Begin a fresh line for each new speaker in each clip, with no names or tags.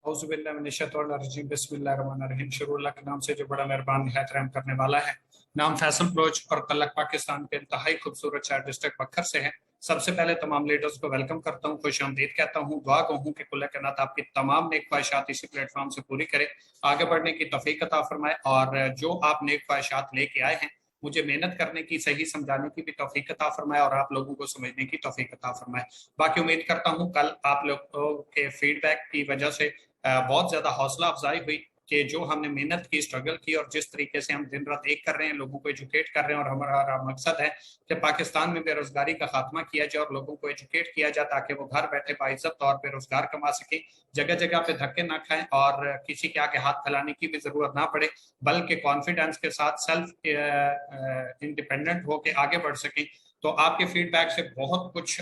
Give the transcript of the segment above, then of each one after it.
औज़ुबिल्लाहि बिस्मिल्लाहिर्रहमानिर्रहीम। शुरू अल्लाह के नाम से जो बड़ा मेहरबान निहायत रहम करने वाला है। नाम फैसल बलोच और तलक पाकिस्तान के इंतहाई खूबसूरत शहर डिस्ट्रिक्ट बखर से है। सबसे पहले तमाम लीडर्स को वेलकम करता हूँ, खुशामदीद कहता हूँ, दुआ को हूँ कि कुल्ला कायनात आपकी तमाम नेक ख्वाहिशात इसी प्लेटफॉर्म से पूरी करे, आगे बढ़ने की तौफीक अता फरमाए और जो आप नेक ख्वाहिशात लेके आए हैं मुझे मेहनत करने की, सही समझाने की भी तौफीक अता फरमाए और आप लोगों को समझने की तौफीक अता फरमाए। बाकी उम्मीद करता हूँ कल आप लोगों के फीडबैक की वजह से बहुत ज्यादा हौसला अफजाई हुई कि जो हमने मेहनत की, स्ट्रगल की और जिस तरीके से हम दिन रात एक कर रहे हैं, लोगों को एजुकेट कर रहे हैं और हमारा मकसद है कि पाकिस्तान में बेरोजगारी का खात्मा किया जाए और लोगों को एजुकेट किया जाए ताकि वो घर बैठे बाइज्जत तौर पर रोजगार कमा सके, जगह जगह पे धक्के ना खाएं और किसी के आगे हाथ फैलाने की भी जरूरत ना पड़े, बल्कि कॉन्फिडेंस के साथ सेल्फ इंडिपेंडेंट होकर आगे बढ़ सकें। तो आपके फीडबैक से बहुत कुछ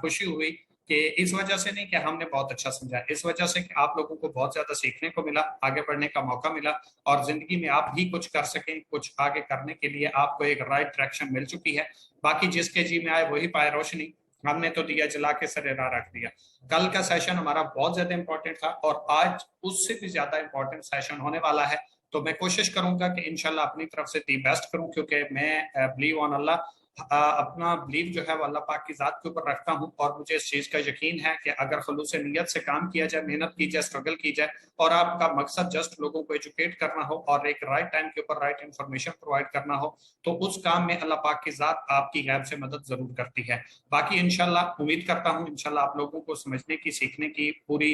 खुशी हुई कि इस वजह से नहीं कि हमने बहुत अच्छा समझा, इस वजह से कि आप लोगों को बहुत ज्यादा सीखने को मिला, आगे बढ़ने का मौका मिला और जिंदगी में आप भी कुछ कर सकें, कुछ आगे करने के लिए आपको एक राइट डायरेक्शन मिल चुकी है। बाकी जिसके जी में आए वही पाए रोशनी, हमने तो दिया जला के सरेरा रख दिया। कल का सेशन हमारा बहुत ज्यादा इंपॉर्टेंट था और आज उससे भी ज्यादा इंपॉर्टेंट सेशन होने वाला है। तो मैं कोशिश करूंगा कि इंशाल्लाह अपनी तरफ से दी बेस्ट करूं, क्योंकि मैं बिलीव ऑन अल्लाह, अपना बिलीव जो है वो अल्लाह पाक की जात के ऊपर रखता हूं और मुझे इस चीज का यकीन है कि अगर खलूस नीयत से काम किया जाए, मेहनत की जाए, स्ट्रगल की जाए और आपका मकसद जस्ट लोगों को एजुकेट करना हो और एक राइट टाइम के ऊपर राइट इंफॉर्मेशन प्रोवाइड करना हो, तो उस काम में अल्लाह पाक की जात आपकी गैब से मदद जरूर करती है। बाकी इंशाल्लाह उम्मीद करता हूँ इंशाल्लाह आप लोगों को समझने की, सीखने की पूरी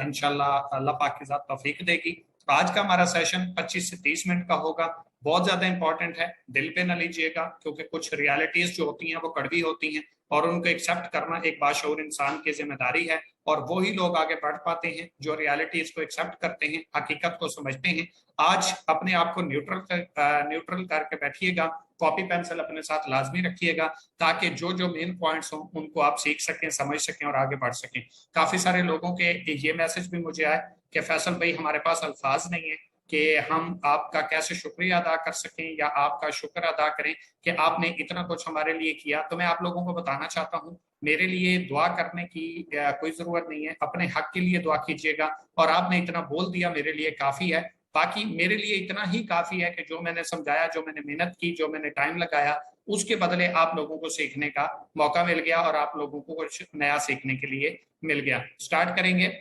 इंशाल्लाह अल्लाह पाक की जात तौफीक देगी। आज का हमारा सेशन 25 से 30 मिनट का होगा, बहुत ज्यादा इंपॉर्टेंट है, दिल पे न लीजिएगा क्योंकि कुछ रियलिटीज जो होती हैं वो कड़वी होती हैं और उनको एक्सेप्ट करना एक बाशऊर इंसान की जिम्मेदारी है और वही लोग आगे बढ़ पाते हैं जो रियलिटीज को एक्सेप्ट करते हैं, हकीकत को समझते हैं। आज अपने आप को न्यूट्रल करके बैठिएगा, कॉपी पेंसिल अपने साथ लाजमी रखिएगा ताकि जो जो मेन पॉइंट्स हों उनको आप सीख सकें, समझ सकें और आगे बढ़ सकें। काफी सारे लोगों के ये मैसेज भी मुझे आए कि फैसल भाई हमारे पास अल्फाज नहीं है कि हम आपका कैसे शुक्रिया अदा कर सकें या आपका शुक्र अदा करें कि आपने इतना कुछ हमारे लिए किया। तो मैं आप लोगों को बताना चाहता हूँ मेरे लिए दुआ करने की कोई जरूरत नहीं है, अपने हक के लिए दुआ कीजिएगा और आपने इतना बोल दिया मेरे लिए काफी है। बाकी मेरे लिए इतना ही काफी है कि जो मैंने समझाया, जो मैंने मेहनत की, जो मैंने टाइम लगाया, उसके बदले आप लोगों को सीखने का मौका मिल गया और आप लोगों को कुछ नया सीखने के लिए मिल गया। स्टार्ट करेंगे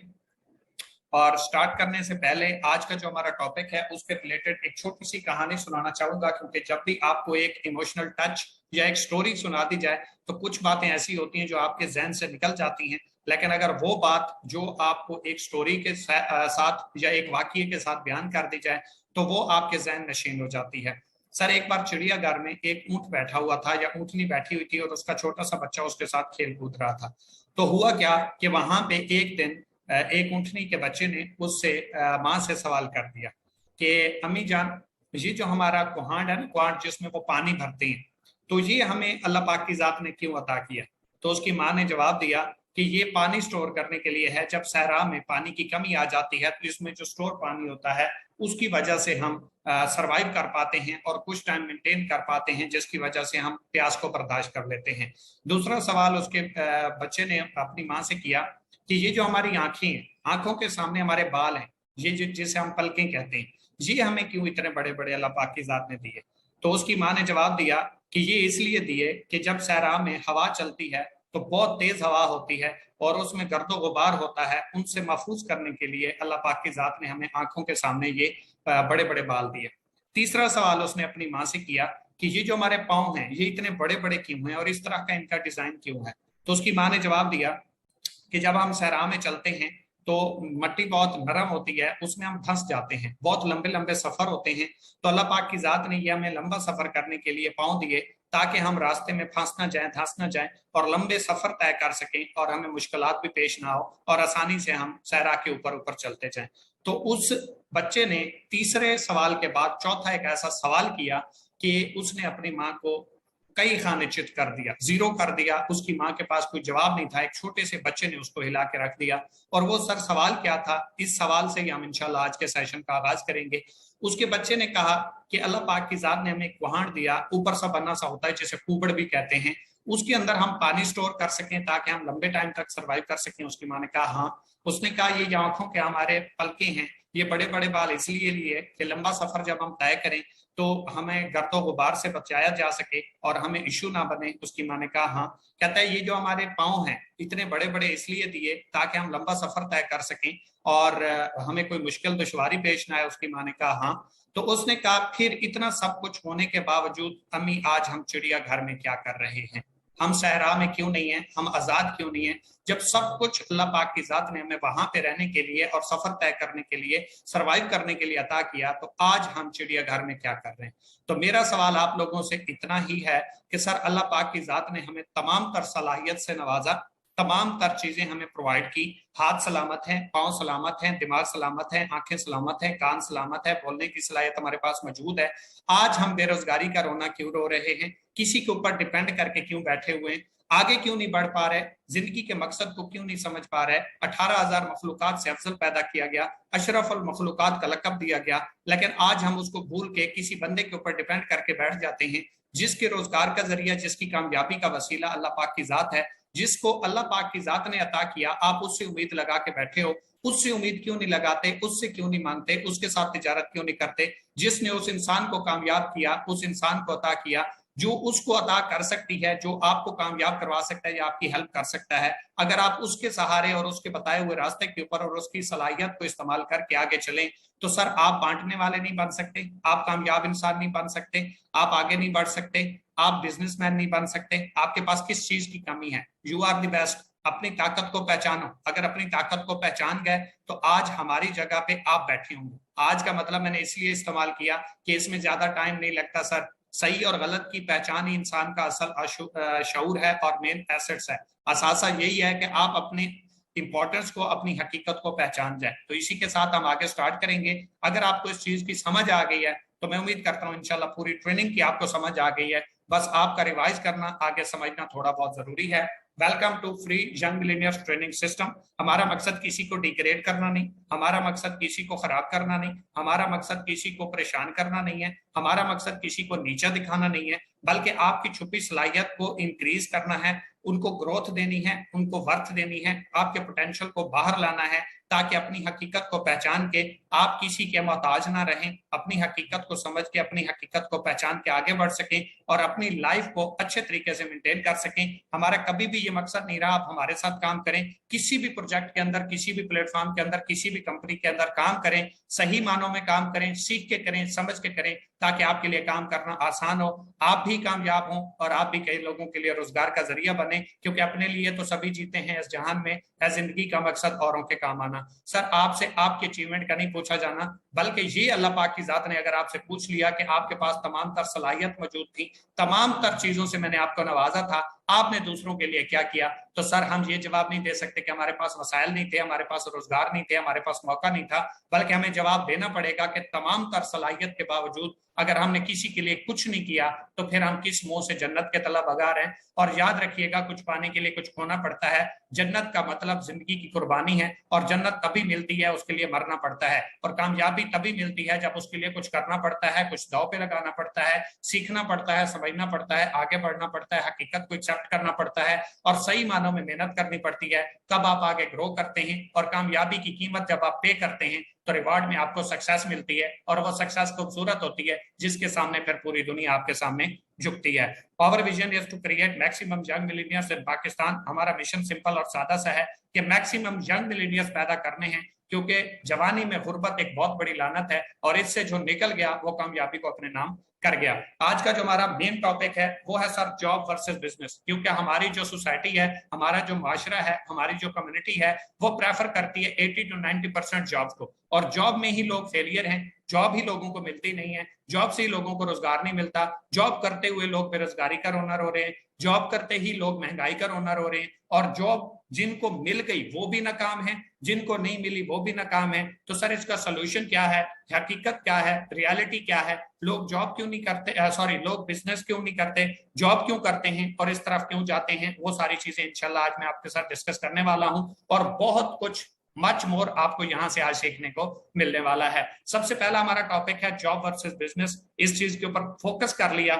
और स्टार्ट करने से पहले आज का जो हमारा टॉपिक है उसके रिलेटेड एक छोटी सी कहानी सुनाना चाहूंगा, क्योंकि जब भी आपको एक इमोशनल टच या एक स्टोरी सुना दी जाए तो कुछ बातें ऐसी होती हैं जो आपके जहन से निकल जाती हैं, लेकिन अगर वो बात जो आपको एक स्टोरी के साथ या एक वाकये के साथ बयान कर दी जाए तो वो आपके जहन नशीन हो जाती है। सर, एक बार चिड़ियाघर में एक ऊंट बैठा हुआ था या ऊंटनी बैठी हुई थी और उसका छोटा सा बच्चा उसके साथ खेल कूद रहा था। तो हुआ क्या कि वहां पे एक दिन एक ऊंटनी के बच्चे ने उससे माँ से सवाल कर दिया कि अम्मी जान, ये जो हमारा कुहाड़ है ना, कुहाड़ जिसमें वो पानी भरते हैं, तो ये हमें अल्लाह पाक की जात ने क्यों अता किया? तो उसकी माँ ने जवाब दिया कि ये पानी स्टोर करने के लिए है, जब सहरा में पानी की कमी आ जाती है तो इसमें जो स्टोर पानी होता है उसकी वजह से हम सरवाइव कर पाते हैं और कुछ टाइम मेंटेन कर पाते हैं, जिसकी वजह से हम प्यास को बर्दाश्त कर लेते हैं। दूसरा सवाल उसके बच्चे ने अपनी माँ से किया कि ये जो हमारी आंखें हैं, आंखों के सामने हमारे बाल हैं, ये जो जिसे हम पलकें कहते हैं, ये हमें क्यों इतने बड़े बड़े अल्लाह पाक की जात ने दिए? तो उसकी माँ ने जवाब दिया कि ये इसलिए दिए कि जब सहरा में हवा चलती है तो बहुत तेज हवा होती है और उसमें गर्दो गुबार होता है, उनसे महफूज करने के लिए अल्लाह पाक की जात ने हमें आंखों के सामने ये बड़े बड़े बाल दिए। तीसरा सवाल उसने अपनी माँ से किया कि ये जो हमारे पाँव हैं ये इतने बड़े बड़े क्यों हैं और इस तरह का इनका डिजाइन क्यों है? तो उसकी माँ ने जवाब दिया कि जब हम सहरा में चलते हैं तो मट्टी बहुत नरम होती है, उसमें हम धंस जाते हैं, बहुत लंबे लंबे सफर होते हैं, तो अल्लाह पाक की जात ने यह हमें लंबा सफर करने के लिए पाँव दिए ताकि हम रास्ते में फंस ना जाए, धंस ना जाए और लंबे सफर तय कर सकें और हमें मुश्किलात भी पेश ना हो और आसानी से हम सहरा के ऊपर ऊपर चलते जाएं। तो उस बच्चे ने तीसरे सवाल के बाद चौथा एक ऐसा सवाल किया कि उसने अपनी माँ को कई खाने चित कर दिया, जीरो कर दिया। उसकी माँ के पास कोई जवाब नहीं था, एक छोटे से बच्चे ने उसको हिला के रख दिया। और वो सर सवाल क्या था, इस सवाल से ही हम इंशाल्लाह आज के सेशन का आगाज करेंगे। उसके बच्चे ने कहा कि अल्लाह पाक की जात ने हमें एक कुहाड़ दिया, ऊपर सा बना सा होता है जिसे कुबड़ भी कहते हैं, उसके अंदर हम पानी स्टोर कर सकें ताकि हम लंबे टाइम तक सर्वाइव कर सकें। उसकी माँ ने कहा हाँ। उसने कहा ये जो आंखों के हमारे पलके हैं, ये बड़े बड़े बाल इसलिए लिए कि लंबा सफर जब हम तय करें तो हमें गर्दो गुबार से बचाया जा सके और हमें इश्यू ना बने। उसकी माँ ने कहा हाँ। कहता है ये जो हमारे पाँव हैं इतने बड़े बड़े इसलिए दिए ताकि हम लंबा सफर तय कर सकें और हमें कोई मुश्किल दुश्वारी पेश ना आए। उसकी माँ ने कहा हाँ। तो उसने कहा फिर इतना सब कुछ होने के बावजूद अम्मी आज हम चिड़ियाघर में क्या कर रहे हैं, हम सहरा में क्यों नहीं है, हम आजाद क्यों नहीं है, जब सब कुछ अल्लाह पाक की जात ने हमें वहां पे रहने के लिए और सफर तय करने के लिए, सरवाइव करने के लिए अता किया, तो आज हम चिड़ियाघर में क्या कर रहे हैं। तो मेरा सवाल आप लोगों से इतना ही है कि सर अल्लाह पाक की जात ने हमें तमाम तर सलाहियत से नवाजा, तमाम तर चीजें हमें प्रोवाइड की, हाथ सलामत है, पांव सलामत है, दिमाग सलामत है, आंखें सलामत है, कान सलामत है, बोलने की सलाहियत हमारे पास मौजूद है। आज हम बेरोजगारी का रोना क्यों रो रहे हैं, किसी के ऊपर डिपेंड करके क्यों बैठे हुए हैं, आगे क्यों नहीं बढ़ पा रहे, जिंदगी के मकसद को क्यों नहीं समझ पा रहे। 18,000 मखलूकात से अफजल पैदा किया गया, अशरफुल मखलूकात का लकब दिया गया, लेकिन आज हम उसको भूल के किसी बंदे के ऊपर डिपेंड करके बैठ जाते हैं, जिसके रोजगार का जरिया, जिसकी कामयाबी का वसीला अल्लाह पाक की जात है, जिसको अल्लाह पाक की जात ने अता किया। आप उससे उम्मीद लगा के बैठे हो, उससे उम्मीद क्यों नहीं लगाते, उससे क्यों नहीं मांगते, उसके साथ तिजारत क्यों नहीं करते, जिसने उस इंसान को कामयाब किया, उस इंसान को अता किया जो उसको अता कर सकती है, जो आपको कामयाब करवा सकता है या आपकी हेल्प कर सकता है। अगर आप उसके सहारे और उसके बताए हुए रास्ते के ऊपर और उसकी सलाहियत को इस्तेमाल करके आगे चलें तो सर आप बांटने वाले नहीं बन सकते, आप कामयाब इंसान नहीं बन सकते, आप आगे नहीं बढ़ सकते, आप बिजनेसमैन नहीं बन सकते। आपके पास किस चीज की कमी है? You are the best. अपनी ताकत को पहचानो। अगर अपनी ताकत को पहचान गए तो आज हमारी जगह पे आप बैठे होंगे। आज का मतलब मैंने इसलिए इस्तेमाल किया कि इसमें ज्यादा टाइम नहीं लगता सर। सही और गलत की पहचान ही इंसान का असल शऊर है और मेन एसेट्स है। असासा यही है कि आप अपने इंपॉर्टेंस को, अपनी हकीकत को पहचान जाए। तो इसी के साथ हम आगे स्टार्ट करेंगे। अगर आपको इस चीज की समझ आ गई है तो मैं उम्मीद करता हूँ इंशाल्लाह पूरी ट्रेनिंग की आपको समझ आ गई है। बस आपका रिवाइज करना, आगे समझना थोड़ा बहुत जरूरी है। Welcome to free young millionaires training system. हमारा मकसद किसी को डिग्रेड करना नहीं, हमारा मकसद किसी को खराब करना नहीं, हमारा मकसद किसी को परेशान करना नहीं है, हमारा मकसद किसी को नीचा दिखाना नहीं है, बल्कि आपकी छुपी सलाहियत को इंक्रीज करना है, उनको ग्रोथ देनी है, उनको वर्थ देनी है, आपके पोटेंशियल को बाहर लाना है, ताकि अपनी हकीकत को पहचान के आप किसी के मोहताज ना रहें, अपनी हकीकत को समझ के, अपनी हकीकत को पहचान के आगे बढ़ सकें और अपनी लाइफ को अच्छे तरीके से मेंटेन कर सकें। हमारा कभी भी ये मकसद नहीं रहा आप हमारे साथ काम करें, किसी भी प्रोजेक्ट के अंदर, किसी भी प्लेटफॉर्म के अंदर, किसी भी कंपनी के अंदर काम करें, सही मानों में काम करें, सीख के करें, समझ के करें, ताकि आपके लिए काम करना आसान हो, आप भी कामयाब हों और आप भी कई लोगों के लिए रोजगार का जरिया बने। क्योंकि अपने लिए तो सभी जीते हैं इस जहान में, है जिंदगी का मकसद औरों के काम आना। सर आपसे आपके अचीवमेंट का नहीं पूछा जाना, बल्कि ये अल्लाह पाक की जात ने अगर आपसे पूछ लिया कि आपके पास तमाम तर सलाहियत मौजूद थी, तमाम तर चीजों से मैंने आपको नवाजा था, आपने दूसरों के लिए क्या किया, तो सर हम ये जवाब नहीं दे सकते कि हमारे पास वसाइल नहीं थे, हमारे पास रोजगार नहीं थे, हमारे पास मौका नहीं था, बल्कि हमें जवाब देना पड़ेगा कि तमाम तर सलाहियत के बावजूद अगर हमने किसी के लिए कुछ नहीं किया तो फिर हम किस मुंह से जन्नत के तलब अगार हैं। और याद रखिएगा कुछ पाने के लिए कुछ खोना पड़ता है। जन्नत का मतलब जिंदगी की कुर्बानी है और जन्नत तभी मिलती है, उसके लिए मरना पड़ता है, और कामयाबी तभी मिलती है जब उसके लिए कुछ करना पड़ता है, कुछ दांव पे लगाना पड़ता है, सीखना पड़ता है, समझना पड़ता है, आगे बढ़ना पड़ता है, हकीकत को एक्सेप्ट करना पड़ता है और सही मानों में मेहनत करनी पड़ती है। तब आप आगे ग्रो करते हैं और कामयाबी की कीमत जब आप पे करते हैं तो रिवार्ड में आपको सक्सेस मिलती है और वो सक्सेस खूबसूरत होती है जिसके सामने फिर पूरी दुनिया आपके सामने झुकती है। Our vision is to create maximum young millionaires in Pakistan. हमारा मिशन सिंपल और सादा सा है कि मैक्सिमम यंग मिलेनियर्स पैदा करने हैं, क्योंकि जवानी में गुर्बत एक बहुत बड़ी लानत है और इससे जो निकल गया वो कामयाबी को अपने नाम कर गया। आज का जो हमारा मेन टॉपिक है वो है सर जॉब वर्सेस बिजनेस। क्योंकि हमारी जो सोसाइटी है, हमारा जो माशरा है, हमारी जो कम्युनिटी है वो प्रेफर करती है 80 to 90% जॉब को, और जॉब में ही लोग फेलियर हैं, जॉब ही लोगों को मिलती नहीं है, जॉब से ही लोगों को रोजगार नहीं मिलता, जॉब करते हुए लोग बेरोजगारी का रोना रो रहे हैं, जॉब करते ही लोग महंगाई का रोना रो रहे हैं, और जॉब जिनको मिल गई वो भी नाकाम है, जिनको नहीं मिली वो भी नाकाम है। तो सर इसका सोल्यूशन क्या है, हकीकत क्या है, रियलिटी क्या है, लोग जॉब क्यों नहीं करते, लोग बिजनेस क्यों नहीं करते, जॉब क्यों करते हैं और इस तरफ क्यों जाते हैं, वो सारी चीजें इंशाल्लाह आज मैं आपके साथ डिस्कस करने वाला हूं और बहुत कुछ मच मोर आपको यहां से आज सीखने को मिलने वाला है। सबसे पहला हमारा टॉपिक है जॉब वर्सेस बिजनेस। इस चीज के ऊपर फोकस कर लिया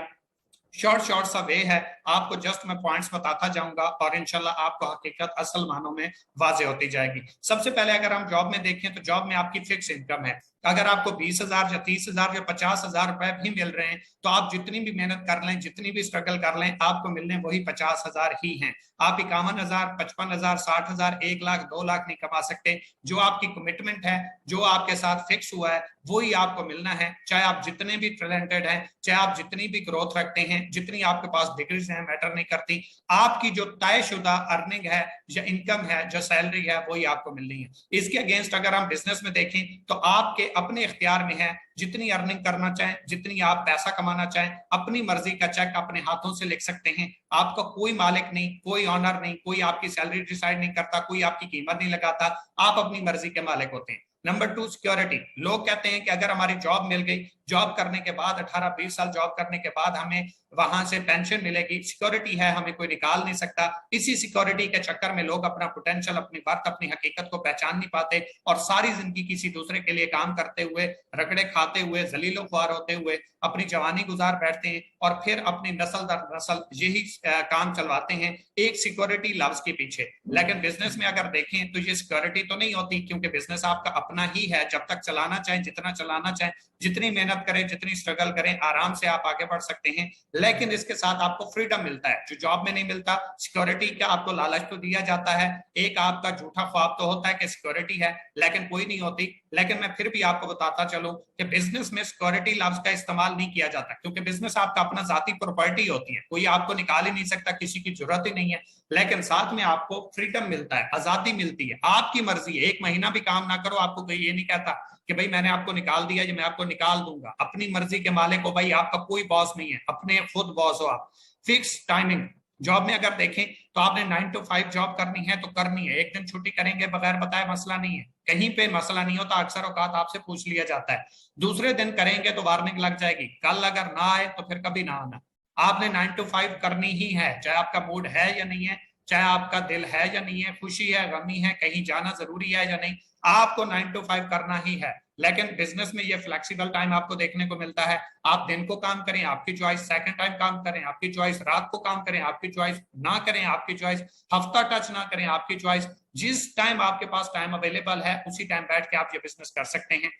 शॉर्ट सा वे है, आपको जस्ट मैं पॉइंट्स बताता जाऊंगा और इंशाल्लाह आपको हकीकत असल मानों में वाजे होती जाएगी। सबसे पहले अगर हम जॉब में देखें तो जॉब में आपकी फिक्स इनकम है। अगर आपको 20,000 या 30,000 या 50,000 रुपए भी मिल रहे हैं तो आप जितनी भी मेहनत कर लें, जितनी भी स्ट्रगल कर लें, आपको मिलने वही 50,000 ही हैं। आप 51,000, 55,000, 60,000, 1 लाख, 2 लाख नहीं कमा सकते। जो आपकी कमिटमेंट है, जो आपके साथ फिक्स हुआ है, वही आपको मिलना है। चाहे आप जितने भी टैलेंटेड हैं, चाहे आप जितनी भी ग्रोथ रखते हैं, जितनी आपके पास डिग्रीज हैं, मैटर नहीं करती। आपकी जो तयशुदा अर्निंग है या इनकम है, जो सैलरी है, वही आपको मिलनी है। इसके अगेंस्ट अगर हम बिजनेस में देखें तो आपके अपने इख्तियार में है, जितनी अर्निंग करना चाहें, जितनी आप पैसा कमाना चाहें, अपनी मर्जी का चेक अपने हाथों से लिख सकते हैं। आपका कोई मालिक नहीं, कोई ऑनर नहीं, कोई आपकी सैलरी डिसाइड नहीं करता, कोई आपकी कीमत नहीं लगाता। आप अपनी मर्जी के मालिक होते हैं। Number 2, security. लोग कहते हैं कि अगर हमारी जॉब मिल गई, जॉब करने के बाद 18-20 साल जॉब करने के बाद हमें वहां से पेंशन मिलेगी, सिक्योरिटी है, हमें कोई निकाल नहीं सकता। इसी सिक्योरिटी के चक्कर में लोग अपना पोटेंशियल, अपनी बात, अपनी हकीकत को पहचान नहीं पाते और सारी जिंदगी किसी दूसरे के लिए काम करते हुए, रगड़े खाते हुए, जलीलो ख्वार होते हुए अपनी जवानी गुजार बैठते हैं और फिर अपनी नस्ल दर नस्ल यही काम चलवाते हैं एक सिक्योरिटी लफ्ज के पीछे। लेकिन बिजनेस में अगर देखें तो ये सिक्योरिटी तो नहीं होती, क्योंकि बिजनेस आपका अपना ही है। जब तक चलाना चाहें, जितना चलाना चाहें, जितनी मेहनत करें, जितनी स्ट्रगल करें, आराम से आप आगे बढ़ सकते हैं। लेकिन इसके साथ आपको फ्रीडम मिलता है जो जॉब में नहीं मिलता। सिक्योरिटी का आपको लालच तो दिया जाता है, एक आपका झूठा ख्वाब तो होता है कि सिक्योरिटी है, लेकिन कोई नहीं होती। लेकिन मैं फिर भी आपको बताता चलूं कि बिजनेस में सिक्योरिटी लफ्ज का इस्तेमाल नहीं किया जाता, क्योंकि बिजनेस आपका अपना जाती प्रॉपर्टी होती है, कोई आपको निकाल ही नहीं सकता, किसी की जरूरत ही नहीं है। लेकिन साथ में आपको फ्रीडम मिलता है, आजादी मिलती है, आपकी मर्जी है। 1 महीना भी काम ना करो, आपको कोई ये नहीं कहता कि भाई मैंने आपको निकाल दिया, ये मैं आपको निकाल दूंगा। अपनी मर्जी के मालिक हो भाई, आपका कोई बॉस नहीं है, अपने खुद बॉस हो आप। Fix timing. जॉब में अगर देखें तो आपने 9 to 5 जॉब करनी है तो करनी है। एक दिन छुट्टी करेंगे बगैर बताए मसला नहीं है, कहीं पे मसला नहीं होता, अक्सर औकात आपसे पूछ लिया जाता है। दूसरे दिन करेंगे तो वार्निंग लग जाएगी, कल अगर ना आए तो फिर कभी ना आना। आपने 9 to 5 करनी ही है, चाहे आपका मूड है या नहीं है, चाहे आपका दिल है या नहीं है, खुशी है, गमी है, कहीं जाना जरूरी है या नहीं, आपको 9 to 5 करना ही है। लेकिन बिजनेस में ये फ्लेक्सिबल टाइम आपको देखने को मिलता है। आप दिन को काम करें, आपकी चॉइस, सेकंड टाइम काम करें, आपकी चॉइस, रात को काम करें, आपकी चॉइस, ना करें, आपकी चॉइस, हफ्ता टच ना करें, आपकी चॉइस। जिस टाइम आपके पास टाइम अवेलेबल है उसी टाइम बैठ के आप ये बिजनेस कर सकते हैं।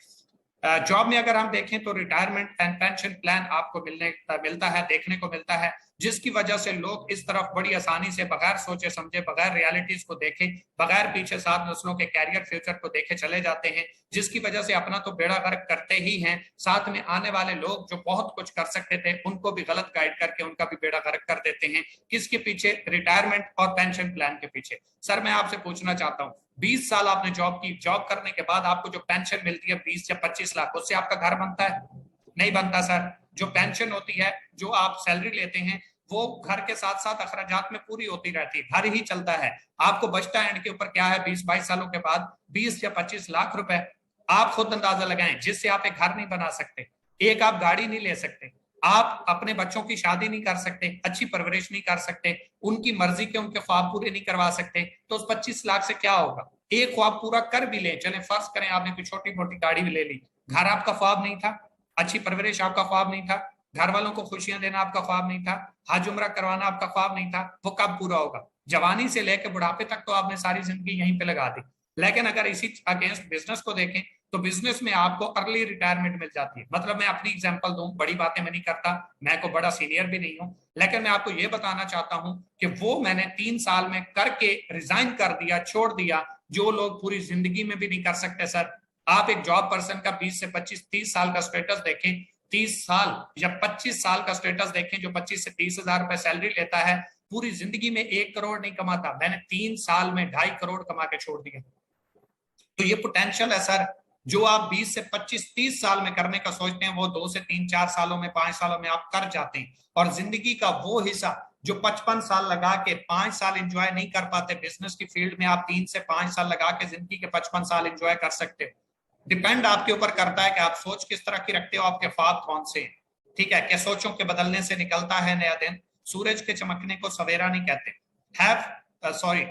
जॉब में अगर हम देखें तो रिटायरमेंट एंड पेंशन प्लान आपको मिलता है, देखने को मिलता है, जिसकी वजह से लोग इस तरफ बड़ी आसानी से बगैर सोचे समझे, बगैर रियलिटीज को देखे, बगैर पीछे 7 नस्लों के कैरियर फ्यूचर को देखे चले जाते हैं, जिसकी वजह से अपना तो बेड़ा गर्क करते ही हैं, साथ में आने वाले लोग जो बहुत कुछ कर सकते थे उनको भी गलत गाइड करके उनका भी बेड़ा गर्क कर देते हैं। किसके पीछे? रिटायरमेंट और पेंशन प्लान के पीछे। सर मैं आपसे पूछना चाहता हूँ, 20 साल आपने जॉब की, जॉब करने के बाद आपको जो पेंशन मिलती है 20 या 25 लाख, उससे आपका घर बनता है? नहीं बनता सर। जो पेंशन होती है, जो आप सैलरी लेते हैं, वो घर के साथ साथ अखराजात में पूरी होती रहती है, घर ही चलता है। आपको बचता एंड के ऊपर क्या है? 20-22 सालों के बाद 20 या 25 लाख रुपए। आप खुद अंदाजा लगाएं, जिससे आप एक घर नहीं बना सकते, एक आप गाड़ी नहीं ले सकते, आप अपने बच्चों की शादी नहीं कर सकते, अच्छी परवरिश नहीं कर सकते, उनकी मर्जी के उनके ख्वाब पूरे नहीं करवा सकते, तो उस 25 लाख से क्या होगा? एक ख्वाब पूरा कर भी ले, चले फर्ज करें आपने कोई छोटी मोटी गाड़ी भी ले ली, घर आपका ख्वाब नहीं था, अच्छी परवरिश आपका ख्वाब नहीं था, घर वालों को खुशियां देना आपका ख्वाब नहीं था, हज उम्रा करवाना आपका ख्वाब नहीं था, वो कब पूरा होगा? जवानी से लेकर बुढ़ापे तक तो आपने सारी जिंदगी यहीं पे लगा दी। लेकिन अगर इसी अगेंस्ट बिजनेस को देखें तो बिजनेस में आपको अर्ली रिटायरमेंट मिल जाती है। मतलब मैं अपनी एग्जांपल दूं, बड़ी बातें मैं नहीं करता, मैं को बड़ा सीनियर भी नहीं हूं, लेकिन मैं आपको यह बताना चाहता हूं कि वो मैंने 3 साल में करके रिजाइन कर दिया, छोड़ दिया, जो लोग पूरी जिंदगी में भी नहीं कर सकते। सर आप एक जॉब पर्सन का 20 से 25-30 साल का स्टेटस देखें, 30 साल या 25 साल का स्टेटस देखें, जो 25 से 30 हजार रुपए सैलरी लेता है, पूरी जिंदगी में 1 करोड़ नहीं कमाता, मैंने 3 साल में 2.5 करोड़ कमा के छोड़ दिया। तो ये पोटेंशियल है सर, जो आप 20 से 25-30 साल में करने का सोचते हैं, वो 2 से 3-4 सालों में, 5 सालों में आप कर जाते हैं। और जिंदगी का वो हिस्सा जो 55 साल लगा के 5 साल एंजॉय नहीं कर पाते बिजनेस की फील्ड में, आप 3 से 5 साल लगा के जिंदगी के 55 साल एंजॉय कर सकते हो। डिपेंड आपके ऊपर करता है कि आप सोच किस तरह की रखते हो, आपके ख्वाब कौन से हैं। ठीक है, क्या सोचों के बदलने से निकलता है नया दिन, सूरज के चमकने को सवेरा नहीं कहते।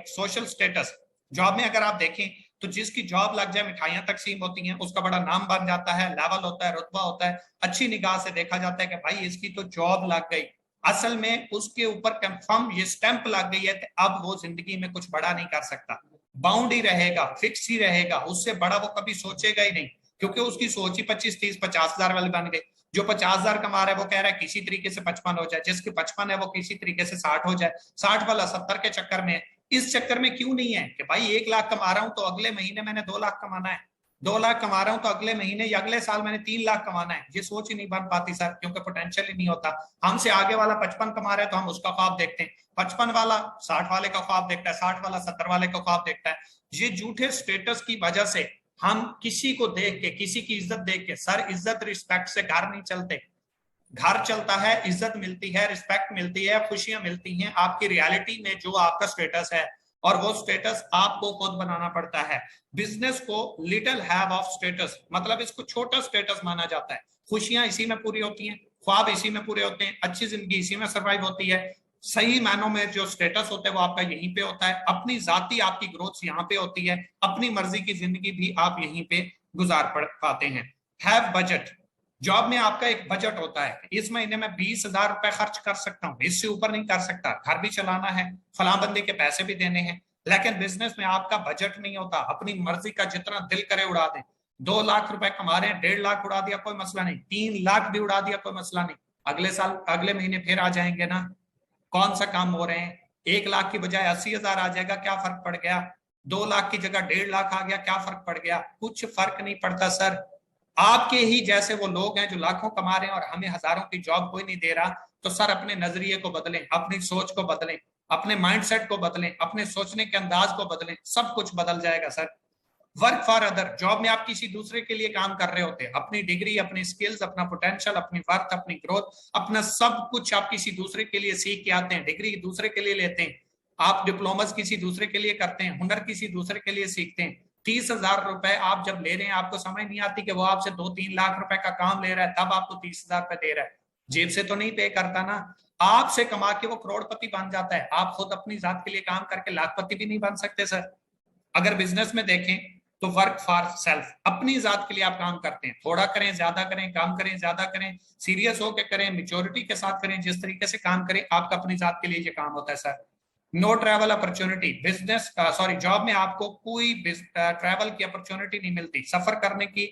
Social status. जॉब में अगर आप देखें तो जिसकी जॉब लग जाए मिठाइयां तकसीम होती हैं, उसका बड़ा नाम बन जाता है, लेवल होता है, रुतबा होता है, अच्छी निगाह से देखा जाता है कि भाई इसकी तो जॉब लग गई, असल में उसके ऊपर कंफर्म ये स्टैंप लग गई है कि अब वो जिंदगी में कुछ बड़ा नहीं कर सकता, बाउंड ही रहेगा, फिक्स ही रहेगा, उससे बड़ा वो कभी सोचेगा ही नहीं, क्योंकि उसकी सोच ही 25, 30, 50 हजार वाली बन गई। जो 50 हजार कमा रहा है वो कह रहा है किसी तरीके से 55 हो जाए, जिसके 55 है वो किसी तरीके से 60 हो जाए, 60 वाला 70 के चक्कर में है। इस चक्कर में क्यों नहीं है कि भाई 1 लाख कमा रहा हूं तो अगले महीने मैंने 2 लाख कमाना है, 2 लाख कमा रहा हूं तो अगले महीने या अगले साल मैंने 3 लाख कमाना है। ये सोच ही नहीं बन पाती सर, क्योंकि पोटेंशियल ही नहीं होता। हमसे आगे वाला 55 कमा रहा है तो हम उसका ख्वाब देखते हैं, 55 वाला 60 वाले का ख्वाब देखता है, 60 वाला 70 वाले का ख्वाब देखता है। ये झूठे स्टेटस की वजह से हम किसी को देख के, किसी की इज्जत देख के, सर इज्जत रिस्पेक्ट से घर नहीं चलते। घर चलता है, इज्जत मिलती है, रिस्पेक्ट मिलती है, खुशियां मिलती हैं आपकी रियलिटी में जो आपका स्टेटस है, और वो स्टेटस आपको खुद बनाना पड़ता है। बिजनेस को लिटिल हैव ऑफ स्टेटस, मतलब इसको छोटा स्टेटस माना जाता है। खुशियां इसी में पूरी होती हैं, ख्वाब इसी में पूरे होते हैं, अच्छी जिंदगी इसी में सर्वाइव होती है। सही मायनों में जो स्टेटस होता है वो आपका यहीं पे होता है। अपनी जाती आपकी ग्रोथ यहाँ पे होती है, अपनी मर्जी की जिंदगी भी आप यहीं पे गुजार पाते हैं। हैव बजट, जॉब में आपका एक बजट होता है, इस महीने में 20 हजार रुपए खर्च कर सकता हूँ, इससे ऊपर नहीं कर सकता, घर भी चलाना है, फलां बंदे के पैसे भी देने हैं। लेकिन बिजनेस में आपका बजट नहीं होता, अपनी मर्जी का जितना दिल करे उड़ा दें। 2 लाख रुपए कमा रहे हैं, 1.5 लाख उड़ा दिया कोई मसला नहीं, 3 लाख भी उड़ा दिया कोई मसला नहीं, अगले साल अगले महीने फिर आ जाएंगे ना। कौन सा काम हो रहे हैं, 1 लाख की बजाय 80 हजार आ जाएगा, क्या फर्क पड़ गया? 2 लाख की जगह 1.5 लाख आ गया, क्या फर्क पड़ गया? कुछ फर्क नहीं पड़ता सर। आपके ही जैसे वो लोग हैं जो लाखों कमा रहे हैं और हमें हजारों की जॉब कोई नहीं दे रहा। तो सर अपने नजरिए को बदलें, अपनी सोच को बदलें, अपने माइंडसेट को बदलें, अपने सोचने के अंदाज को बदलें, सब कुछ बदल जाएगा sir. Work for other, job में आप किसी दूसरे के लिए काम कर रहे होते हैं, अपनी डिग्री, अपनी स्किल्स, अपना पोटेंशियल, अपनी वर्थ, अपनी ग्रोथ, अपना सब कुछ आप किसी दूसरे के लिए सीख के आते हैं, डिग्री दूसरे के लिए लेते हैं, आप डिप्लोमास किसी दूसरे के लिए करते हैं, हुनर किसी दूसरे के लिए सीखते हैं। 30 हजार रुपए आप जब ले रहे हैं, आपको समझ नहीं आती कि वो आपसे 2-3 लाख रुपए का काम ले रहा है, तब आपको 30 हजार रुपए दे रहा है, जेब से तो नहीं पे करता ना। आपसे कमा के वो करोड़पति बन जाता है, आप खुद अपनी जात के लिए काम करके लाखपति भी नहीं बन सकते सर। अगर बिजनेस में देखें तो वर्क फॉर सेल्फ, अपनी जात के लिए आप काम करते हैं, थोड़ा करें ज्यादा करें, काम करें ज्यादा करें, सीरियस होकर करें, मेच्योरिटी के साथ करें, जिस तरीके से काम करें आपका अपनी जात के लिए ये काम होता है sir. No travel opportunity, business sorry job में आपको कोई ट्रैवल की अपॉर्चुनिटी नहीं मिलती, सफर करने की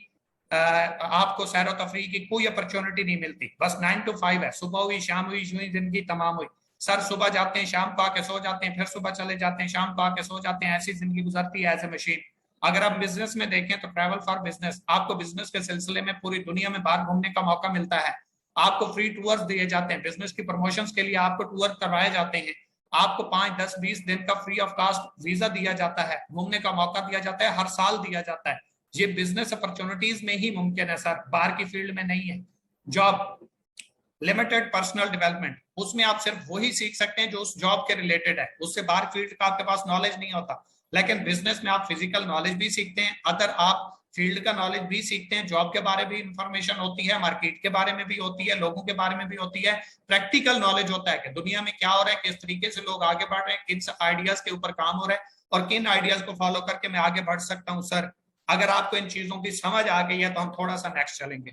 आपको सैर तफरी की कोई अपॉर्चुनिटी नहीं मिलती। बस 9 to 5 है, सुबह हुई शाम हुई, यूं जिंदगी तमाम हुई। सर सुबह जाते हैं, शाम को आके सो जाते हैं, फिर सुबह चले जाते हैं, शाम को आके सो जाते हैं, ऐसी जिंदगी गुजरती है एज ए मशीन। अगर आप बिजनेस में देखें तो ट्रैवल फॉर बिजनेस, आपको बिजनेस के सिलसिले में पूरी दुनिया में बाहर घूमने का मौका मिलता है, आपको फ्री टूर्स दिए जाते हैं, बिजनेस की प्रमोशंस के लिए आपको टूर करवाए जाते हैं, आपको 5, 10, 20 दिन का फ्री ऑफ कास्ट वीजा दिया जाता है, घूमने का मौका दिया जाता है, हर साल दिया जाता है। ये बिजनेस अपॉर्चुनिटीज में ही मुमकिन है सर, बाहर की फील्ड में नहीं है। जॉब लिमिटेड पर्सनल डेवलपमेंट, उसमें आप सिर्फ वही सीख सकते हैं जो उस जॉब के रिलेटेड है, उससे बाहर फील्ड का आपके पास नॉलेज नहीं होता। लेकिन बिजनेस में आप फिजिकल नॉलेज भी सीखते हैं, अदर आप फील्ड का नॉलेज भी सीखते हैं, जॉब के बारे में भी इंफॉर्मेशन होती है, मार्केट के बारे में भी होती है, लोगों के बारे में भी होती है, प्रैक्टिकल नॉलेज होता है कि दुनिया में क्या हो रहा है, किस तरीके से लोग आगे बढ़ रहे हैं, किन आइडियाज के ऊपर काम हो रहा है और किन आइडियाज को फॉलो करके मैं आगे बढ़ सकता हूँ सर। अगर आपको इन चीजों की समझ आ गई है तो हम थोड़ा सा नेक्स्ट चलेंगे।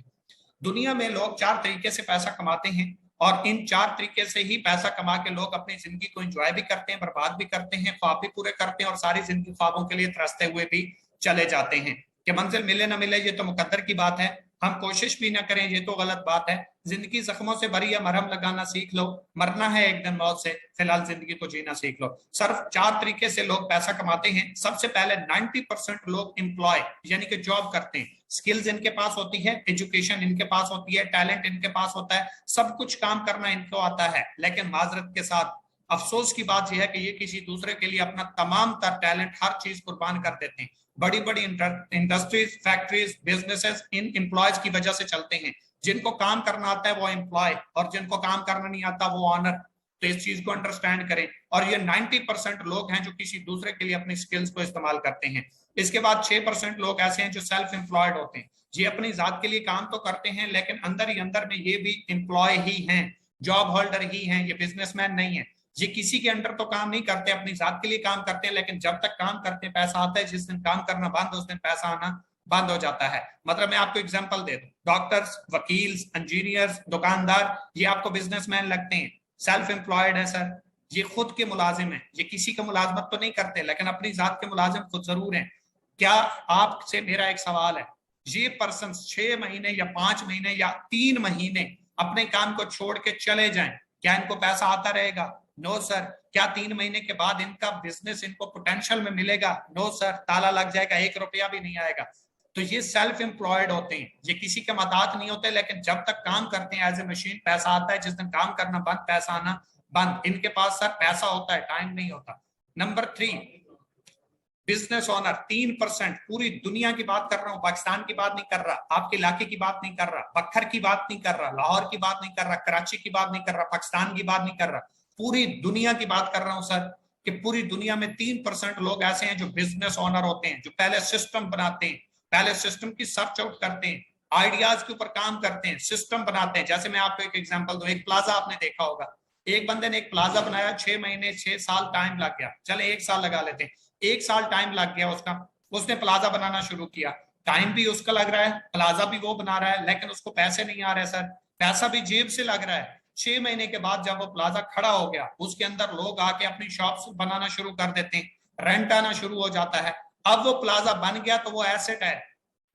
दुनिया में लोग 4 तरीके से पैसा कमाते हैं और इन 4 तरीके से ही पैसा कमा के लोग अपनी जिंदगी को एंजॉय भी करते हैं, बर्बाद भी करते हैं, ख्वाब भी पूरे करते हैं और सारी जिंदगी ख्वाबों के लिए तरसते हुए भी चले जाते हैं। कि मंजिल मिले ना मिले ये तो मुकद्दर की बात है, हम कोशिश भी ना करें ये तो गलत बात है। जिंदगी जख्मों से भरी है, मरहम लगाना सीख लो, मरना है एक दिन मौत से, फिलहाल जिंदगी को जीना सीख लो। सिर्फ 4 तरीके से लोग पैसा कमाते हैं। सबसे पहले 90% लोग एम्प्लॉय यानी कि जॉब करते हैं, स्किल्स इनके पास होती है, एजुकेशन इनके पास होती है, टैलेंट इनके पास होता है, सब कुछ काम करना इनको आता है। लेकिन माजरत के साथ अफसोस की बात यह है कि ये किसी दूसरे के लिए अपना तमाम तर टैलेंट, हर चीज कुर्बान कर देते हैं। बड़ी बड़ी इंडस्ट्रीज, फैक्ट्रीज, बिजनेसेस इन एम्प्लॉयज की वजह से चलते हैं। जिनको काम करना आता है वो एम्प्लॉय और जिनको काम करना नहीं आता वो ऑनर। तो इस चीज को अंडरस्टैंड करें। और ये 90% लोग हैं जो किसी दूसरे के लिए अपनी स्किल्स को इस्तेमाल करते हैं। इसके बाद 6% लोग ऐसे हैं जो सेल्फ एम्प्लॉयड होते हैं। ये अपनी जात के लिए काम तो करते हैं लेकिन अंदर ही अंदर में ये भी एम्प्लॉय ही हैं, जॉब होल्डर ही हैं, ये बिजनेसमैन नहीं है। ये किसी के अंडर तो काम नहीं करते, अपनी जात के लिए काम करते हैं, लेकिन जब तक काम करते हैं पैसा आता है, जिस दिन काम करना बंद उस दिन पैसा आना बंद हो जाता है। मतलब मैं आपको एग्जांपल दे दूं, डॉक्टर्स, वकील्स, इंजीनियर्स, दुकानदार, ये आपको बिजनेसमैन लगते हैं। सेल्फ एम्प्लॉयड है सर, ये खुद के मुलाजिम है, ये किसी का मुलाजमत तो नहीं करते लेकिन अपनी जात के मुलाजिम खुद जरूर हैं। क्या आपसे मेरा एक सवाल है, ये पर्सन 6 महीने या 5 महीने या 3 महीने अपने काम को छोड़ के चले जाएं, क्या इनको पैसा आता रहेगा? No sir. क्या 3 महीने के बाद इनका बिजनेस इनको पोटेंशियल में मिलेगा? नो सर, ताला लग जाएगा, 1 रुपया भी नहीं आएगा। तो ये सेल्फ एम्प्लॉयड होते हैं, ये किसी के मदद नहीं होते, लेकिन जब तक काम करते हैं एज ए मशीन पैसा आता है, जिस दिन काम करना बंद पैसा आना बंद। इनके पास सर पैसा होता है, टाइम नहीं होता। नंबर 3, बिजनेस ओनर 3%, पूरी दुनिया की बात कर रहा हूं, पाकिस्तान की बात नहीं कर रहा, आपके इलाके की बात नहीं कर रहा, बखर की बात नहीं कर रहा, लाहौर की बात नहीं कर रहा, कराची की बात नहीं कर रहा, पाकिस्तान की बात नहीं कर रहा, पूरी दुनिया की बात कर रहा हूं सर, कि पूरी दुनिया में 3% लोग ऐसे हैं जो बिजनेस ओनर होते हैं, जो पहले सिस्टम बनाते हैं, पहले सिस्टम की सर्च आउट करते हैं, आइडियाज के ऊपर काम करते हैं, सिस्टम बनाते हैं। जैसे मैं आपको एक एग्जांपल दूं, एक प्लाजा आपने देखा होगा, एक बंदे ने एक प्लाजा बनाया, 6 महीने 6 साल टाइम लग गया, चले 1 साल लगा लेते हैं, 1 साल टाइम लग गया उसका, उसने प्लाजा बनाना शुरू किया, टाइम भी उसका लग रहा है, प्लाजा भी वो बना रहा है, लेकिन उसको पैसे नहीं आ रहे सर, पैसा भी जेब से लग रहा है। 6 महीने के बाद जब वो प्लाजा खड़ा हो गया, उसके अंदर लोग आके अपनी शॉप्स बनाना शुरू कर देते हैं, रेंट आना शुरू हो जाता है। अब वो प्लाजा बन गया तो वो एसेट है,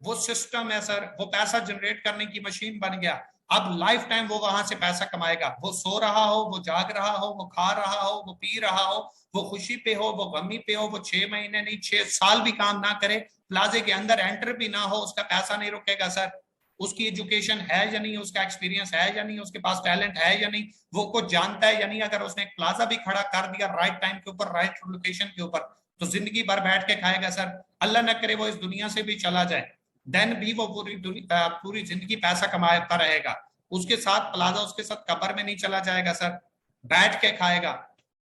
वो सिस्टम है सर, वो पैसा जनरेट करने की मशीन बन गया। अब लाइफ टाइम वो वहां से पैसा कमाएगा, वो सो रहा हो, वो जाग रहा हो, वो खा रहा हो, वो पी रहा हो, वो खुशी पे हो, वो गमी पे हो, वो 6 महीने नहीं 6 साल भी काम ना करे, प्लाजे के अंदर एंटर भी ना हो, उसका पैसा नहीं रुकेगा सर। उसकी एजुकेशन है या नहीं, उसका एक्सपीरियंस है या नहीं, उसके पास टैलेंट है या नहीं, वो कुछ जानता है या नहीं, अगर उसने एक प्लाजा भी खड़ा कर दिया राइट टाइम के ऊपर, राइट लोकेशन के ऊपर, तो जिंदगी भर बैठ के खाएगा सर। अल्लाह न करे वो इस दुनिया से भी चला जाए, देन भी वो पूरी जिंदगी पैसा कमाता रहेगा, उसके साथ प्लाजा उसके साथ कब्र में नहीं चला जाएगा सर, बैठ के खाएगा,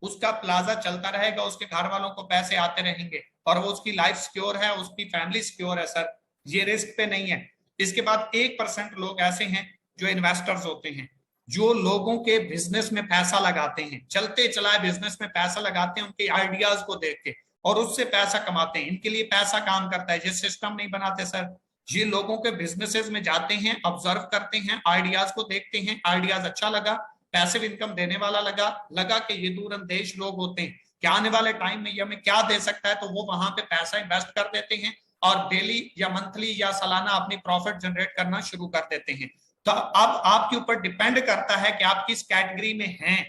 उसका प्लाजा चलता रहेगा, उसके घर वालों को पैसे आते रहेंगे और वो उसकी लाइफ सिक्योर है, उसकी फैमिली सिक्योर है सर, ये रिस्क पे नहीं है। इसके बाद 1% लोग ऐसे हैं जो इन्वेस्टर्स होते हैं, जो लोगों के बिजनेस में पैसा लगाते हैं, चलते चलाए बिजनेस में पैसा लगाते हैं, उनके आइडियाज को देख के और उससे पैसा कमाते हैं, इनके लिए पैसा काम करता है, ये सिस्टम नहीं बनाते सर। ये लोगों के बिजनेसेस में जाते हैं, ऑब्जर्व करते हैं, आइडियाज को देखते हैं, आइडियाज अच्छा लगा, पैसिव इनकम देने वाला लगा कि ये दूरंदेश लोग होते हैं, क्या आने वाले टाइम में ये हमें क्या दे सकता है, तो वो वहां पे पैसा इन्वेस्ट कर देते हैं और डेली या मंथली या सालाना अपनी प्रॉफिट जनरेट करना शुरू कर देते हैं। तो अब आपके ऊपर डिपेंड करता है कि आप किस कैटेगरी में हैं,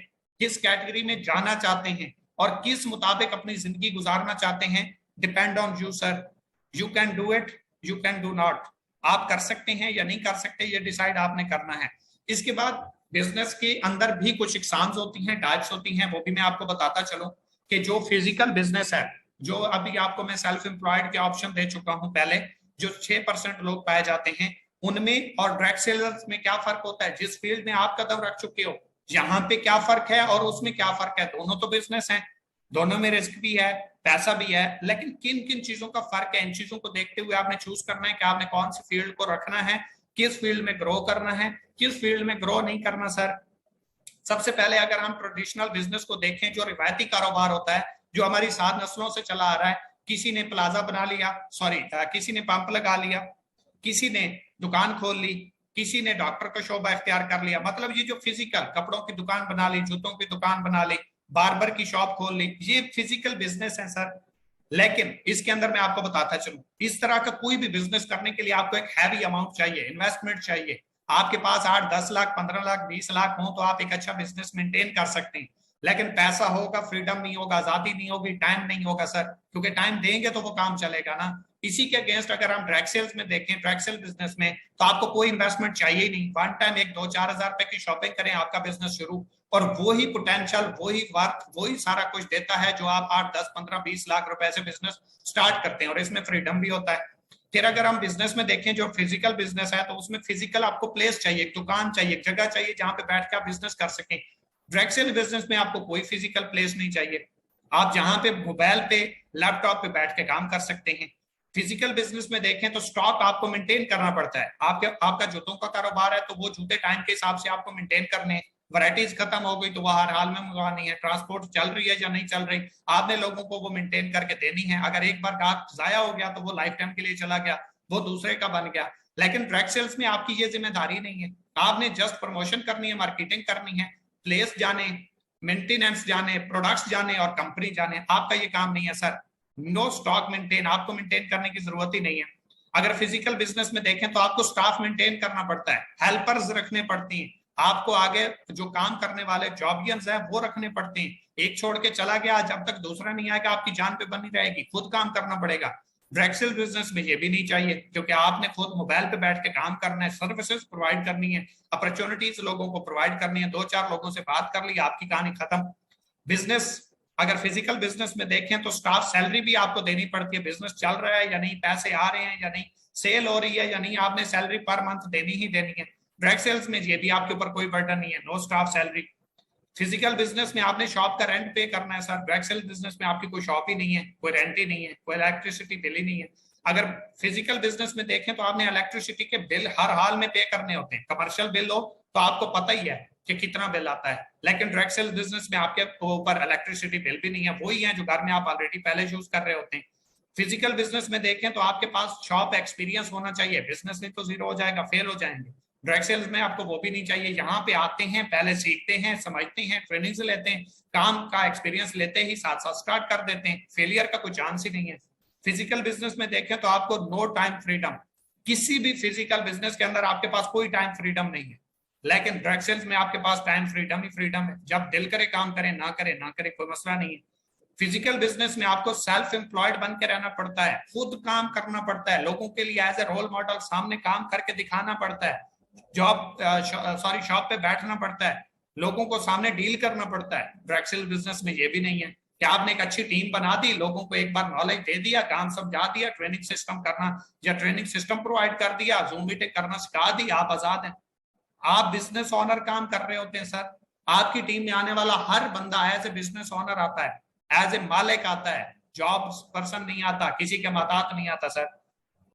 किस कैटेगरी में जाना चाहते हैं और किस मुताबिक अपनी जिंदगी गुजारना चाहते हैं। Depend on you sir, you can do it, you can do not, आप कर सकते हैं या नहीं कर सकते, ये डिसाइड आपने करना है। इसके बाद बिजनेस के अंदर भी कुछ एग्जाम्स होती हैं, टाइप्स होती हैं, वो भी मैं आपको बताता चलूं कि जो फिजिकल बिजनेस है, जो अभी आपको मैं सेल्फ एम्प्लॉयड के ऑप्शन दे चुका हूं पहले, जो 6% लोग पाए जाते हैं उनमें और डायरेक्ट सेलर्स में क्या फर्क होता है, जिस फील्ड में आप कदम रख चुके हो यहाँ पे क्या फर्क है और उसमें क्या फर्क है। दोनों तो बिजनेस है, दोनों में रिस्क भी है, पैसा भी है, लेकिन किन किन चीजों का फर्क है, इन चीजों को देखते हुए आपने चूज करना है कि आपने कौन सी फील्ड को रखना है, किस फील्ड में ग्रो करना है, किस फील्ड में ग्रो नहीं करना सर। सबसे पहले अगर हम ट्रेडिशनल बिजनेस को देखें, जो रिवायती कारोबार होता है, जो हमारी 7 नस्लों से चला आ रहा है, किसी ने प्लाजा बना लिया, किसी ने पंप लगा लिया, किसी ने दुकान खोल ली, किसी ने डॉक्टर का शोबा इख्तियार कर लिया, मतलब ये जो फिजिकल कपड़ों की दुकान बना ली, जूतों की दुकान बना ली, बार्बर की शॉप खोल ली, ये फिजिकल बिजनेस है सर। लेकिन इसके अंदर मैं आपको बताता चलूं, इस तरह का कोई भी बिजनेस करने के लिए आपको एक हैवी अमाउंट चाहिए, इन्वेस्टमेंट चाहिए। आपके पास 8, 10 लाख, 15 लाख, 20 लाख हो तो आप एक अच्छा बिजनेस मेंटेन कर सकते हैं, लेकिन पैसा होगा, फ्रीडम नहीं होगा, आजादी नहीं होगी, टाइम नहीं होगा सर, क्योंकि टाइम देंगे तो वो काम चलेगा ना। इसी के अगेंस्ट अगर हम डायरेक्ट सेल्स में देखें, डायरेक्ट सेल बिजनेस में, तो आपको कोई इन्वेस्टमेंट चाहिए ही नहीं, वन टाइम 1-2-4 हजार रुपए की शॉपिंग करें, आपका बिजनेस शुरू, और वही पोटेंशियल, वही वर्क, वही सारा कुछ देता है जो आप 8, 10, 15, 20 लाख रुपए से बिजनेस स्टार्ट करते हैं, और इसमें फ्रीडम भी होता है। फिर अगर हम बिजनेस में देखें, जो फिजिकल बिजनेस है, तो उसमें फिजिकल आपको प्लेस चाहिए, एक दुकान चाहिए, एक जगह चाहिए जहां पे बैठ के आप बिजनेस कर सकें। डायरेक्ट सेल बिजनेस में आपको कोई फिजिकल प्लेस नहीं चाहिए, आप जहां पे मोबाइल पे, लैपटॉप पे बैठ के काम कर सकते हैं। फिजिकल बिजनेस में देखें तो स्टॉक आपको मेंटेन करना पड़ता है, आपका जूतों का कारोबार है तो वो जूते टाइम के हिसाब से आपको मेंटेन करने हैं, वैरायटीज खत्म हो गई तो वो हर हाल में मंगवानी है, ट्रांसपोर्ट चल रही है या नहीं चल रही, आपने लोगों को वो मेंटेन करके देनी है। अगर एक बार गाहक जाया हो गया तो वो लाइफ टाइम के लिए चला गया, वो दूसरे का बन गया। लेकिन डायरेक्ट सेल्स में आपकी ये जिम्मेदारी नहीं है, आपने जस्ट प्रमोशन करनी है, मार्केटिंग करनी है, प्लेस जाने, मेंटेनेंस जाने, प्रोडक्ट्स जाने और कंपनी जाने। आपका ये काम नहीं है सर। नो स्टॉक मेंटेन, आपको मेंटेन करने की जरूरत ही नहीं है। अगर फिजिकल बिजनेस में देखें तो आपको स्टाफ मेंटेन करना पड़ता है, हेल्पर्स रखने पड़ती हैं, आपको आगे जो काम करने वाले जॉबियंस हैं वो रखने पड़ते हैं। एक छोड़ के चला गया, जब तक दूसरा नहीं आएगा आपकी जान पे बनी रहेगी, खुद काम करना पड़ेगा। ड्रेक्सिल बिजनेस में ये भी नहीं चाहिए, क्योंकि आपने खुद मोबाइल पे बैठ के काम करना है, सर्विसेज प्रोवाइड करनी है, अपॉर्चुनिटीज लोगों को प्रोवाइड करनी है। 2-4 लोगों से बात कर ली, आपकी कहानी खत्म। बिजनेस अगर फिजिकल बिजनेस में देखें तो स्टाफ सैलरी भी आपको देनी पड़ती है, बिजनेस चल रहा है या नहीं, पैसे आ रहे हैं या नहीं, सेल हो रही है या नहीं, आपने सैलरी पर मंथ देनी ही देनी है। डायरेक्ट सेल्स में ये भी आपके ऊपर कोई बर्डन नहीं है, no staff salary. Physical business में आपने शॉप का रेंट पे करना है सर, डायरेक्ट सेल बिजनेस में आपकी कोई शॉप ही नहीं है, कोई रेंट ही नहीं है, कोई इलेक्ट्रिसिटी बिल ही नहीं है। अगर फिजिकल बिजनेस में देखें तो आपने इलेक्ट्रिसिटी के बिल हर हाल में पे करने होते हैं, कमर्शियल बिल हो तो आपको पता ही है कि कितना बिल आता है, लेकिन डायरेक्ट सेल बिजनेस में आपके ऊपर इलेक्ट्रिसिटी बिल भी नहीं है, वही है जो घर में आप ऑलरेडी पहले यूज कर रहे होते हैं। फिजिकल बिजनेस में देखें तो आपके पास शॉप एक्सपीरियंस होना चाहिए, बिजनेस में तो जीरो हो जाएगा, फेल हो जाएंगे। डायरेक्ट सेल्स में आपको वो भी नहीं चाहिए, यहाँ पे आते हैं, पहले सीखते हैं, समझते हैं, ट्रेनिंग लेते हैं, काम का एक्सपीरियंस लेते ही साथ साथ स्टार्ट कर देते हैं, फेलियर का कोई चांस ही नहीं है। फिजिकल बिजनेस में देखें तो आपको नो टाइम फ्रीडम, किसी भी फिजिकल बिजनेस के अंदर आपके पास कोई टाइम फ्रीडम नहीं है, लेकिन डायरेक्ट सेल्स में आपके पास टाइम फ्रीडम ही फ्रीडम है, जब दिल करे काम करें, ना करे ना करे, कोई मसला नहीं है। फिजिकल बिजनेस में आपको सेल्फ एम्प्लॉयड बन के रहना पड़ता है, खुद काम करना पड़ता है, लोगों के लिए एज ए रोल मॉडल सामने काम करके दिखाना पड़ता है, शॉप पे बैठना पड़ता है, लोगों को सामने डील करना पड़ता है। डायरेक्ट सेल बिजनेस में ये भी नहीं है कि आपने एक अच्छी टीम बना दी, लोगों को एक बार नॉलेज दे दिया, काम समझा दिया, ट्रेनिंग सिस्टम करना या ट्रेनिंग सिस्टम प्रोवाइड कर दिया, जूम मीटिंग करना सिखा दी, आप आजाद हैं। आप बिजनेस ओनर काम कर रहे होते हैं सर, आपकी टीम में आने वाला हर बंदा एज ए बिजनेस ओनर आता है, एज ए मालिक आता है, जॉब पर्सन नहीं आता, किसी के माताहत नहीं आता सर।